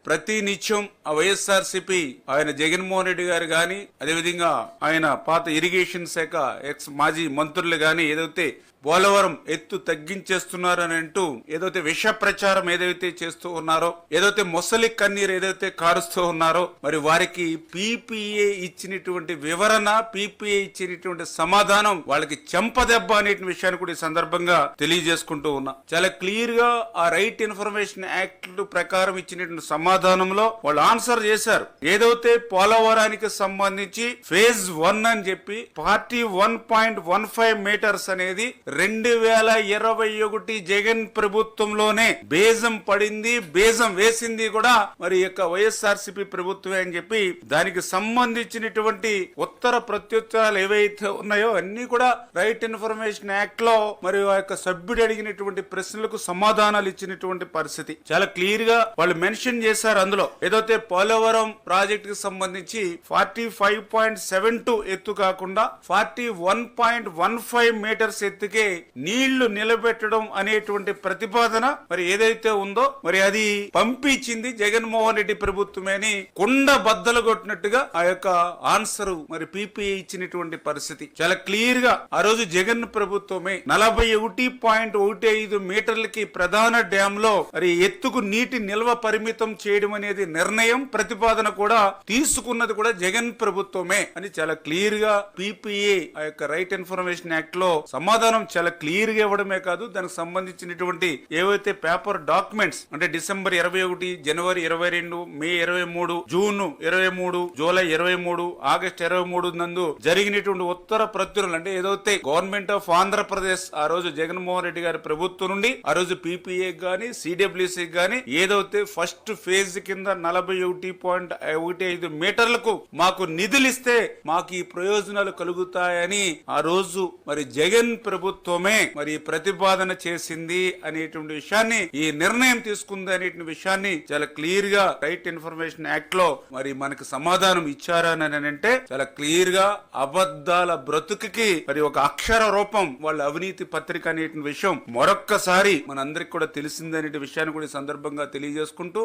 ప్రతి నిత్యం ఆ వైఎస్ఆర్సీపీ ఆయన జగన్మోహన్ రెడ్డి గారు గాని, అదేవిధంగా ఆయన పాత ఇరిగేషన్ శాఖ ఎక్స్ మాజీ మంత్రులు గాని ఏదైతే పోలవరం ఎత్తు తగ్గించేస్తున్నారని అంటూ ఏదైతే విష ప్రచారం ఏదైతే చేస్తూ ఉన్నారో, ఏదైతే మొసలి కన్నీరు ఏదైతే కారుస్తూ ఉన్నారో, మరి వారికి పీపీఏ ఇచ్చినటువంటి వివరణ, పీపీఏ ఇచ్చినటువంటి సమాధానం వాళ్ళకి చెంపదెబ్బ అనే విషయాన్ని కూడా ఈ సందర్భంగా తెలియజేసుకుంటూ ఉన్నా. చాలా క్లియర్ గా ఆ రైట్ ఇన్ఫర్మేషన్ యాక్ట్ ప్రకారం ఇచ్చినటువంటి సమాధానంలో వాళ్ళు ఆన్సర్ చేశారు. ఏదైతే పోలవరానికి సంబంధించి ఫేజ్ 1 అని చెప్పి 41.15 మీటర్స్ అనేది 2021 జగన్ ప్రభుత్వంలోనే బేజం పడింది, బేజం వేసింది కూడా మరి యొక్క వైఎస్ఆర్సీపీ ప్రభుత్వమే అని చెప్పి దానికి సంబంధించినటువంటి ఉత్తర ప్రత్యుత్తరాలు ఏవైతే ఉన్నాయో అన్ని కూడా రైట్ ఇన్ఫర్మేషన్ యాక్ట్ లో మరి ఆ యొక్క సభ్యుడు అడిగినటువంటి ప్రశ్నలకు సమాధానాలు ఇచ్చినటువంటి పరిస్థితి చాలా క్లియర్ గా వాళ్ళు మెన్షన్ చేశారు. అందులో ఏదైతే పోలవరం ప్రాజెక్ట్ కి సంబంధించి 45.72 ఎత్తు కాకుండా 41.15 మీటర్స్ ఎత్తుకే నీళ్లు నిలబెట్టడం అనేటువంటి ప్రతిపాదన మరి ఏదైతే ఉందో మరి అది పంపించింది జగన్మోహన్ రెడ్డి ప్రభుత్వమే అని కుండ బద్దలు కొట్టినట్టుగా ఆ యొక్క ఆన్సర్ మరి పీపీఏ ఇచ్చినటువంటి పరిస్థితి చాలా క్లియర్ గా ఆ రోజు జగన్ ప్రభుత్వమే 41.15 మీటర్లకి ప్రధాన డ్యామ్ లో మరి ఎత్తుకు నీటి నిల్వ పరిమితం చేయడం అనేది నిర్ణయం, ప్రతిపాదన కూడా తీసుకున్నది కూడా జగన్ ప్రభుత్వమే అని చాలా క్లియర్ గా పీపీఏ ఆ యొక్క రైట్ ఇన్ఫర్మేషన్ యాక్ట్ లో సమాధానం చాలా క్లియర్ గా ఇవ్వడమే కాదు, దానికి సంబంధించినటువంటి ఏవైతే పేపర్ డాక్యుమెంట్స్ అంటే డిసెంబర్ 21, జనవరి 22, మే 23, జూన్ 23, జూలై 23, ఆగస్టు 23 నందు జరిగినటువంటి ఉత్తర ప్రత్యులు అంటే ఏదైతే గవర్నమెంట్ ఆఫ్ ఆంధ్రప్రదేశ్ ఆ రోజు జగన్మోహన్ రెడ్డి గారి ప్రభుత్వం నుండి ఆ రోజు పీపీఏ గాని సిడబ్ల్యూసీ గాని ఏదైతే ఫస్ట్ ఫేజ్ కింద 41.15 మీటర్లకు మాకు నిధులిస్తే మాకు ఈ ప్రయోజనాలు కలుగుతాయని ఆ రోజు మరి జగన్ ప్రభుత్వమే మరి ప్రతిపాదన చేసింది అనేటువంటి విషయాన్ని, ఈ నిర్ణయం తీసుకుంది అనేటువంటి విషయాన్ని చాలా క్లియర్ గా రైట్ ఇన్ఫర్మేషన్ యాక్ట్ లో మరి మనకు సమాధానం ఇచ్చారని అంటే చాలా క్లియర్ గా అబద్ధాల బ్రతుకుకి మరి ఒక అక్షర రూపం వాళ్ళ అవినీతి పత్రిక అనేటువంటి విషయం మరొక్కసారి మనందరికి కూడా తెలిసిందనే విషయాన్ని కూడా ఈ సందర్భంగా తెలియజేసుకుంటూ